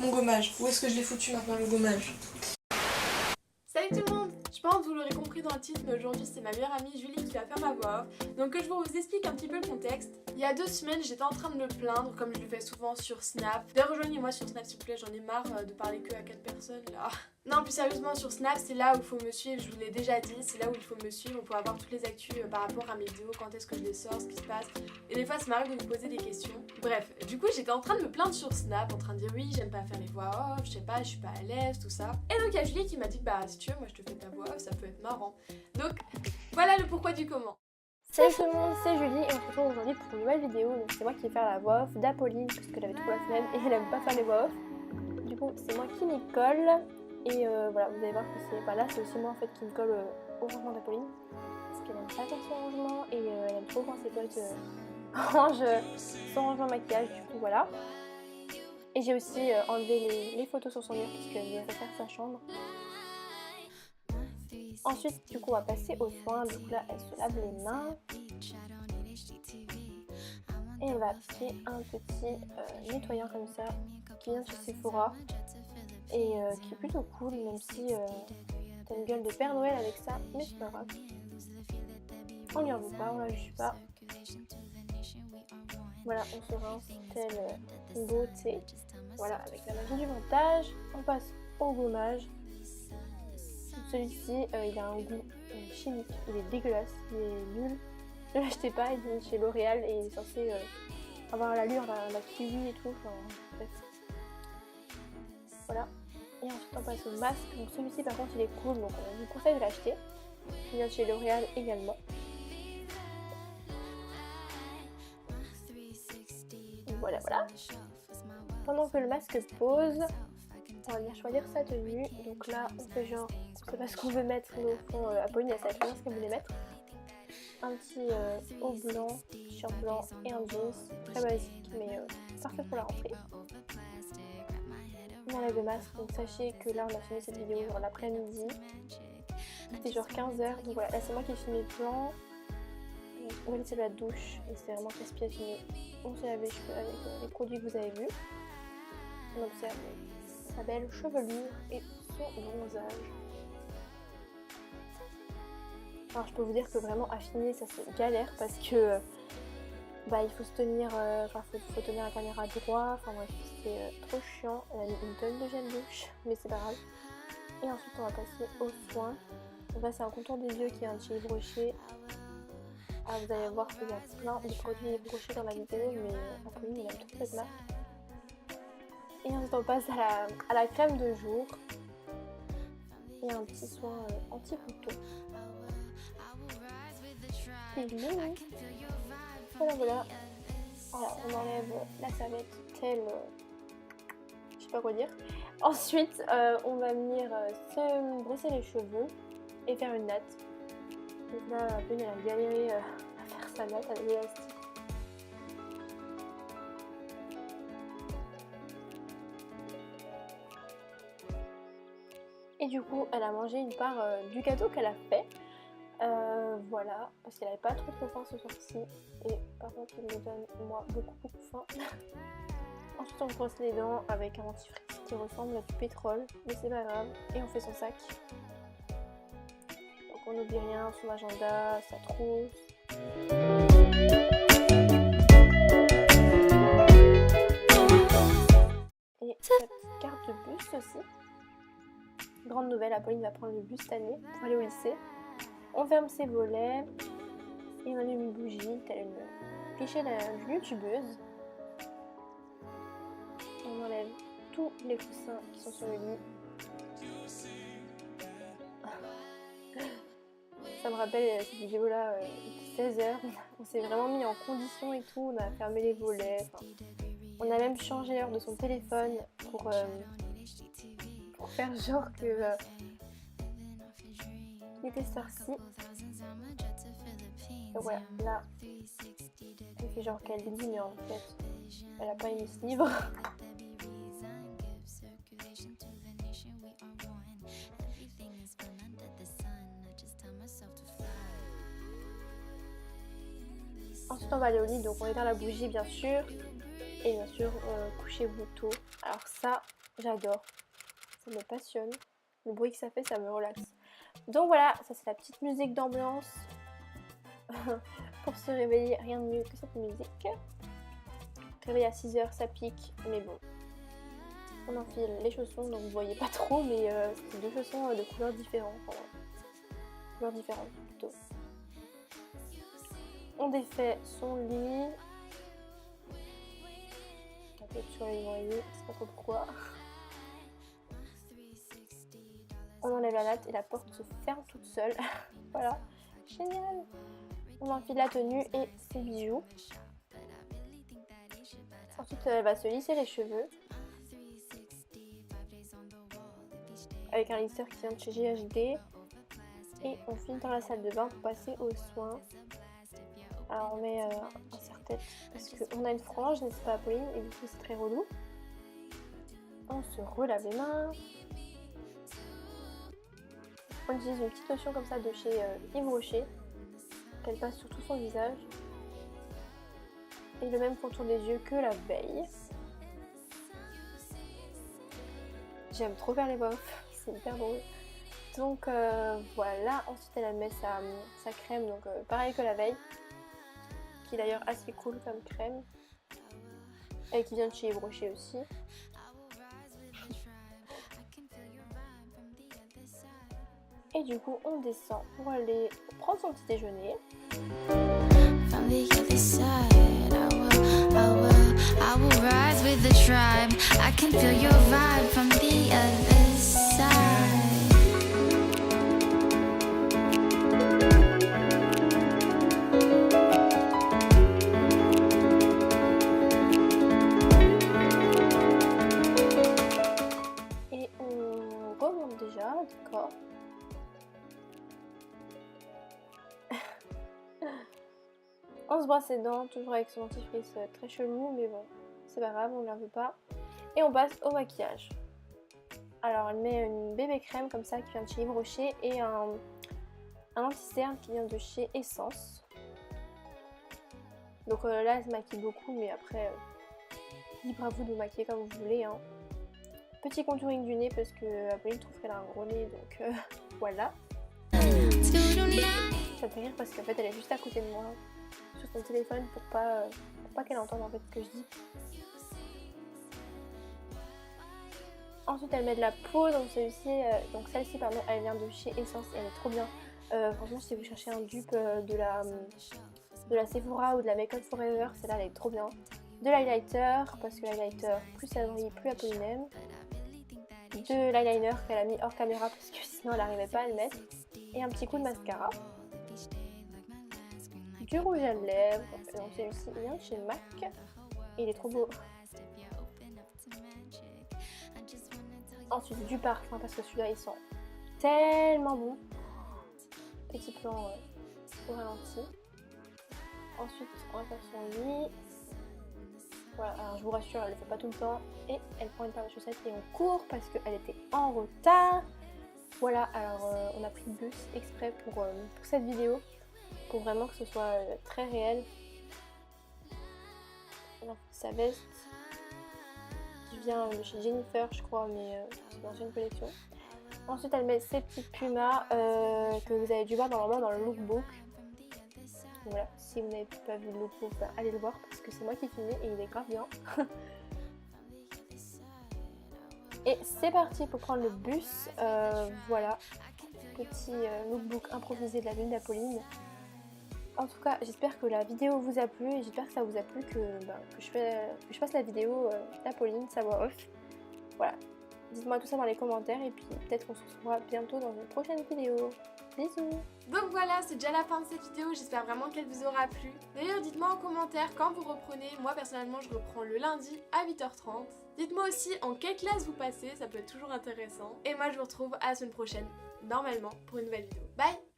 Mon gommage. Où est-ce que je l'ai foutu maintenant, le gommage? Salut tout le monde! Je pense que vous l'aurez compris dans le titre, mais aujourd'hui c'est ma meilleure amie Julie qui va faire ma voix off. Donc que je vous explique un petit peu le contexte. Il y a 2 semaines, j'étais en train de me plaindre, comme je le fais souvent sur Snap. D'ailleurs, rejoignez-moi sur Snap s'il vous plaît, j'en ai marre de parler que à 4 personnes là. Non, plus sérieusement, sur Snap, c'est là où il faut me suivre, je vous l'ai déjà dit, c'est là où il faut me suivre pour avoir toutes les actus par rapport à mes vidéos, quand est-ce que je les sors, ce qui se passe. Et des fois, ça m'arrive de vous poser des questions. Bref, du coup, j'étais en train de me plaindre sur Snap, en train de dire oui, j'aime pas faire les voix off, je sais pas, je suis pas à l'aise, tout ça. Et donc, il y a Julie qui m'a dit, bah si tu veux, moi je te fais ta voix off, ça peut être marrant. Donc, voilà le pourquoi du comment. Salut tout le monde, c'est Julie et on se retrouve aujourd'hui pour une nouvelle vidéo. Donc c'est moi qui vais faire la voix off d'Apolline parce qu'elle avait trop la flemme et elle aime pas faire les voix off. Du coup c'est moi qui m'y colle et voilà, vous allez voir que c'est... Enfin là c'est aussi moi en fait qui me colle au rangement d'Apolline parce qu'elle aime pas faire son rangement et elle aime trop quand ses potes rangent son rangement maquillage, du coup voilà. Et j'ai aussi enlevé les photos sur son mur parce qu'elle veut refaire sa chambre. Ensuite, du coup, on va passer aux soins. Du coup, là, elle se lave les mains. Et elle va appliquer un petit nettoyant comme ça, qui vient de chez Sephora. Et qui est plutôt cool, même si t'as une gueule de Père Noël avec ça. Mais c'est pas grave. On lui en veut pas, on la juge pas. Voilà, on se rince tel une beauté. Voilà, avec la magie du montage. On passe au gommage. Celui-ci, il a un goût chimique, il est dégueulasse, il est nul. Ne l'achetez pas, il est chez L'Oréal et il est censé avoir l'allure d'un kiwi et tout. Enfin, bref. Voilà. Et ensuite on passe au masque. Donc celui-ci par contre il est cool, donc on vous conseille de l'acheter. Il vient de chez L'Oréal également. Voilà, voilà. Pendant que le masque pose, on va venir choisir sa tenue. Donc là on fait genre, c'est parce qu'on veut mettre, mais au fond Apolline elle savait très bien ce qu'elle voulait mettre. Un petit haut blanc, t-shirt blanc et un jeans très basique mais parfait pour la rentrée. On enlève le masque, donc sachez que là on a filmé cette vidéo genre l'après-midi. C'était genre 15h, donc voilà, là c'est moi qui ai filmé le plan. On va laisser la douche et c'est vraiment casse-pied à filmer. On se lave les cheveux avec les produits que vous avez vus. On observe sa belle chevelure et son bronzage. Alors je peux vous dire que vraiment affiner ça c'est galère parce que bah il faut se tenir, faut tenir la caméra droit, enfin bref c'est trop chiant. Elle a mis une tonne de gel douche mais c'est pas grave. Et ensuite on va passer aux soins. Donc là c'est un contour des yeux qui est un petit broché. Ah vous allez voir qu'il y a plein de produits brochés dans la vidéo mais Apolline il aime trop cette marque. Et ensuite on passe à la crème de jour. Et un petit soin anti-photo. Voilà, voilà. Alors, on enlève la serviette telle... je sais pas quoi dire. Ensuite, on va venir se brosser les cheveux et faire une natte. Donc là, Apolline elle a galéré à faire sa natte avec l'élastique. Et du coup, elle a mangé une part du gâteau qu'elle a fait. Voilà, parce qu'elle avait pas trop faim ce soir-ci. Et par contre, il me donne, moi, beaucoup faim. Ensuite, on brosse les dents avec un dentifrice qui ressemble à du pétrole. Mais c'est pas grave. Et on fait son sac. Donc on n'oublie rien, son agenda, sa trousse. Et sa petite carte de bus aussi. Grande nouvelle, Apolline va prendre le bus cette année pour aller au lycée. On ferme ses volets et on allume une bougie, telle une cliché d'une youtubeuse. On enlève tous les coussins qui sont sur le lit. Ça me rappelle cette vidéo là, il était 16h, on s'est vraiment mis en condition et tout, on a fermé les volets. On a même changé l'heure de son téléphone pour faire genre que il était sorti. Donc voilà, là, elle fait genre qu'elle lit, mais en fait, elle a pas aimé ce livre. Ensuite, on va aller au lit, donc on éteint la bougie, bien sûr. Et bien sûr, couchez-vous tôt. Alors ça, J'adore. Ça me passionne. Le bruit que ça fait, ça me relaxe. Donc voilà, ça c'est la petite musique d'ambiance. Pour se réveiller, rien de mieux que cette musique. Réveil à 6 h, ça pique, mais bon. On enfile les chaussons, donc vous voyez pas trop, mais c'est deux chaussons de couleurs différentes. Enfin, couleurs différentes plutôt. On défait son lit. Un peu sur les oreillers, je sais pas trop pourquoi. On enlève la latte et la porte se ferme toute seule. Voilà, génial. On enfile la tenue et ses bijoux. Ensuite, elle va se lisser les cheveux. Avec un lisseur qui vient de chez GHD. Et on file dans la salle de bain pour passer aux soins. Alors on met un serre-tête parce qu'on a une frange, n'est-ce pas Pauline? Et du coup c'est très relou. On se relave les mains. On utilise une petite lotion comme ça de chez Yves Rocher. Qu'elle passe sur tout son visage. Et le même contour des yeux que la veille. J'aime trop faire les bofs, c'est hyper drôle. Donc voilà, ensuite elle met sa crème, donc pareil que la veille. Qui est d'ailleurs assez cool comme crème. Et qui vient de chez Yves Rocher aussi. Et du coup on descend pour aller prendre son petit déjeuner. I will rise with the tribe. I can feel your vibe from the other side. Et on remonte déjà, d'accord. On se brosse les dents, toujours avec son dentifrice très chelou, mais bon, c'est pas grave, on ne la veut pas. Et on passe au maquillage. Alors elle met une bébé crème comme ça qui vient de chez Yves Rocher et un anti-cerne qui vient de chez Essence. Donc là elle se maquille beaucoup, mais après, libre à vous de vous maquiller comme vous voulez. Hein. Petit contouring du nez parce que Pauline trouve qu'elle a un gros nez, donc voilà. Ça me fait rire parce qu'en fait elle est juste à côté de moi. Sur son téléphone pour pas qu'elle entende en fait ce que je dis. Ensuite elle met de la peau, donc celle-ci pardon, elle vient de chez Essence, elle est trop bien. Franchement si vous cherchez un dupe de la Sephora ou de la Make Up Forever, celle-là elle est trop bien. De l'highlighter, parce que l'highlighter plus ça brille plus Pauline aime. De l'eyeliner qu'elle a mis hors caméra parce que sinon elle n'arrivait pas à le mettre. Et un petit coup de mascara. Du rouge à lèvres, donc celui-ci vient de chez MAC et il est trop beau. Ensuite du parfum parce que celui-là il sent tellement bon. Petit plan au ralenti. Ensuite on va faire son lit. Voilà, alors je vous rassure, elle le fait pas tout le temps. Et elle prend une paire de chaussettes et on court parce qu'elle était en retard. Voilà, alors on a pris le bus exprès pour cette vidéo. Pour vraiment que ce soit très réel. Alors, sa veste qui vient de chez Jennifer je crois, mais c'est dans une collection. Ensuite elle met ses petits pumas que vous avez dû voir normalement dans le lookbook. Donc, voilà, si vous n'avez pas vu le lookbook, bah, allez le voir parce que c'est moi qui filmé et il est grave bien. Et c'est parti pour prendre le bus. Voilà, petit lookbook improvisé de la ville d'Apolline. En tout cas, j'espère que la vidéo vous a plu et j'espère que ça vous a plu que je fasse la vidéo d'Apolline, sa voix off. Voilà, dites-moi tout ça dans les commentaires et puis peut-être qu'on se retrouvera bientôt dans une prochaine vidéo. Bisous. Donc voilà, c'est déjà la fin de cette vidéo, j'espère vraiment qu'elle vous aura plu. D'ailleurs, dites-moi en commentaire quand vous reprenez. Moi personnellement, je reprends le lundi à 8h30. Dites-moi aussi en quelle classe vous passez, ça peut être toujours intéressant. Et moi, je vous retrouve à la semaine prochaine, normalement, pour une nouvelle vidéo. Bye!